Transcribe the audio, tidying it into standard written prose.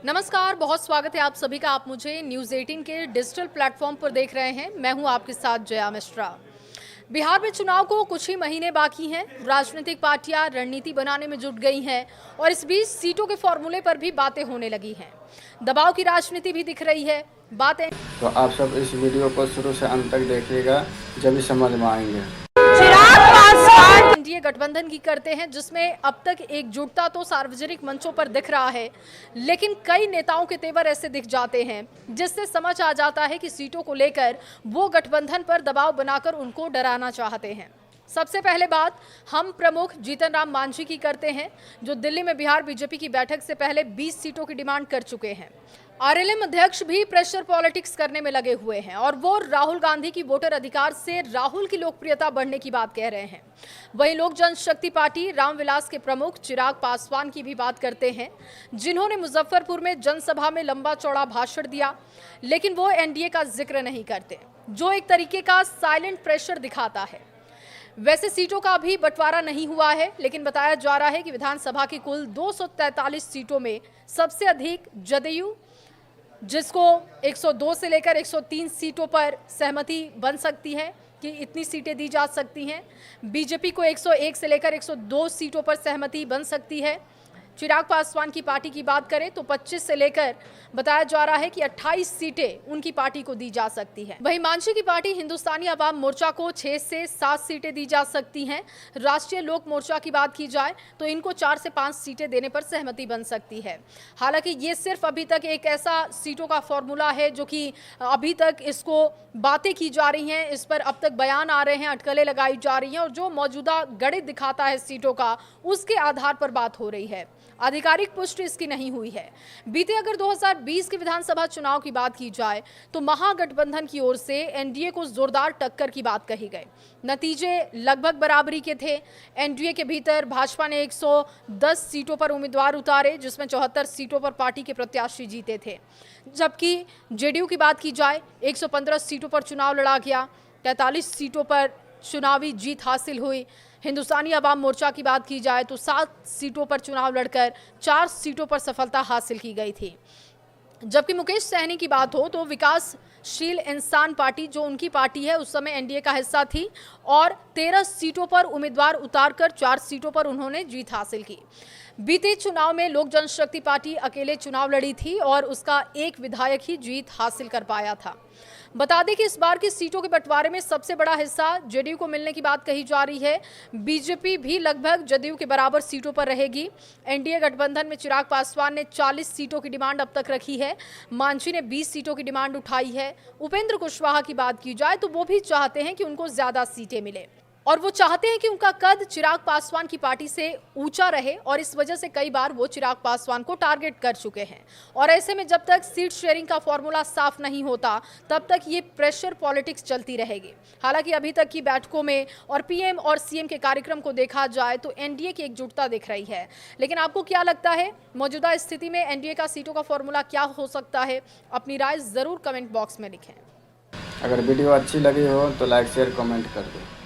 नमस्कार, बहुत स्वागत है आप सभी का। आप मुझे न्यूज़ 18 के डिजिटल प्लेटफॉर्म पर देख रहे हैं। मैं हूं आपके साथ जया मिश्रा। बिहार में चुनाव को कुछ ही महीने बाकी हैं। राजनीतिक पार्टियां रणनीति बनाने में जुट गई हैं और इस बीच सीटों के फॉर्मूले पर भी बातें होने लगी हैं। दबाव की राजनीति भी दिख रही है। बातें तो आप सब इस वीडियो को शुरू से अंत तक देखिएगा, जब भी समझ में आएंगे। एनडीए गठबंधन की करते हैं, जिसमें अब तक एकजुटता तो सार्वजनिक मंचों पर दिख रहा है, लेकिन कई नेताओं के तेवर ऐसे दिख जाते हैं जिससे समझ आ जाता है कि सीटों को लेकर वो गठबंधन पर दबाव बनाकर उनको डराना चाहते हैं। सबसे पहले बात हम प्रमुख जीतन राम मांझी की करते हैं, जो दिल्ली में बिहार बीजेपी की बैठक से पहले 20 सीटों की डिमांड कर चुके हैं। आरएलएम अध्यक्ष भी प्रेशर पॉलिटिक्स करने में लगे हुए हैं और वो राहुल गांधी की वोटर अधिकार से राहुल की लोकप्रियता बढ़ने की बात कह रहे हैं। वहीं लोक जनशक्ति पार्टी रामविलास के प्रमुख चिराग पासवान की भी बात करते हैं, जिन्होंने मुजफ्फरपुर में जनसभा में लंबा चौड़ा भाषण दिया, लेकिन वो एनडीए का जिक्र नहीं करते, जो एक तरीके का साइलेंट प्रेशर दिखाता है। वैसे सीटों का अभी बंटवारा नहीं हुआ है, लेकिन बताया जा रहा है कि विधानसभा की कुल 243 सीटों में सबसे अधिक जदयू, जिसको 102 से लेकर 103 सीटों पर सहमति बन सकती है कि इतनी सीटें दी जा सकती हैं। बीजेपी को 101 से लेकर 102 सीटों पर सहमति बन सकती है। चिराग पासवान की पार्टी की बात करें तो 25 से लेकर बताया जा रहा है कि 28 सीटें उनकी पार्टी को दी जा सकती है। वहीं मांझी की पार्टी हिंदुस्तानी अवाम मोर्चा को 6 से 7 सीटें दी जा सकती हैं। राष्ट्रीय लोक मोर्चा की बात की जाए तो इनको 4 से 5 सीटें देने पर सहमति बन सकती है। हालांकि ये सिर्फ अभी तक एक ऐसा सीटों का फॉर्मूला है जो कि अभी तक इसको बातें की जा रही हैं, इस पर अब तक बयान आ रहे हैं, अटकलें लगाई जा रही हैं और जो मौजूदा गणित दिखाता है सीटों का, उसके आधार पर बात हो रही है। आधिकारिक पुष्टि इसकी नहीं हुई है। बीते अगर 2020 के विधानसभा चुनाव की बात की जाए तो महागठबंधन की ओर से एनडीए को जोरदार टक्कर की बात कही गई। नतीजे लगभग बराबरी के थे। एनडीए के भीतर भाजपा ने 110 सीटों पर उम्मीदवार उतारे, जिसमें 74 सीटों पर पार्टी के प्रत्याशी जीते थे, जबकि जेडीयू की बात की जाए 115 सीटों पर चुनाव लड़ा गया, 43 सीटों पर चुनावी जीत हासिल हुई। हिंदुस्तानी अवाम मोर्चा की बात की जाए तो 7 सीटों पर चुनाव लड़कर 4 सीटों पर सफलता हासिल की गई थी। जबकि मुकेश सहनी की बात हो तो विकासशील इंसान पार्टी, जो उनकी पार्टी है, उस समय एनडीए का हिस्सा थी और 13 सीटों पर उम्मीदवार उतारकर 4 सीटों पर उन्होंने जीत हासिल की। बीते चुनाव में लोक जनशक्ति पार्टी अकेले चुनाव लड़ी थी और उसका एक विधायक ही जीत हासिल कर पाया था। बता दें कि इस बार की सीटों के बंटवारे में सबसे बड़ा हिस्सा जेडीयू को मिलने की बात कही जा रही है। बीजेपी भी लगभग जदयू के बराबर सीटों पर रहेगी। एनडीए गठबंधन में चिराग पासवान ने 40 सीटों की डिमांड अब तक रखी है। मांझी ने 20 सीटों की डिमांड उठाई है। उपेंद्र कुशवाहा की बात की जाए तो वो भी चाहते हैं कि उनको ज्यादा सीटें मिले और वो चाहते हैं कि उनका कद चिराग पासवान की पार्टी से ऊंचा रहे और इस वजह से कई बार वो चिराग पासवान को टारगेट कर चुके हैं। और ऐसे में जब तक सीट शेयरिंग का फॉर्मूला साफ नहीं होता, तब तक ये प्रेशर पॉलिटिक्स चलती रहेगी। हालांकि अभी तक की बैठकों में और पीएम और सीएम के कार्यक्रम को देखा जाए तो एनडीए की एकजुटता दिख रही है। लेकिन आपको क्या लगता है, मौजूदा स्थिति में एनडीए का सीटों का फॉर्मूला क्या हो सकता है? अपनी राय जरूर कमेंट बॉक्स में लिखें। अगर वीडियो अच्छी लगी हो तो लाइक शेयर कमेंट कर दो।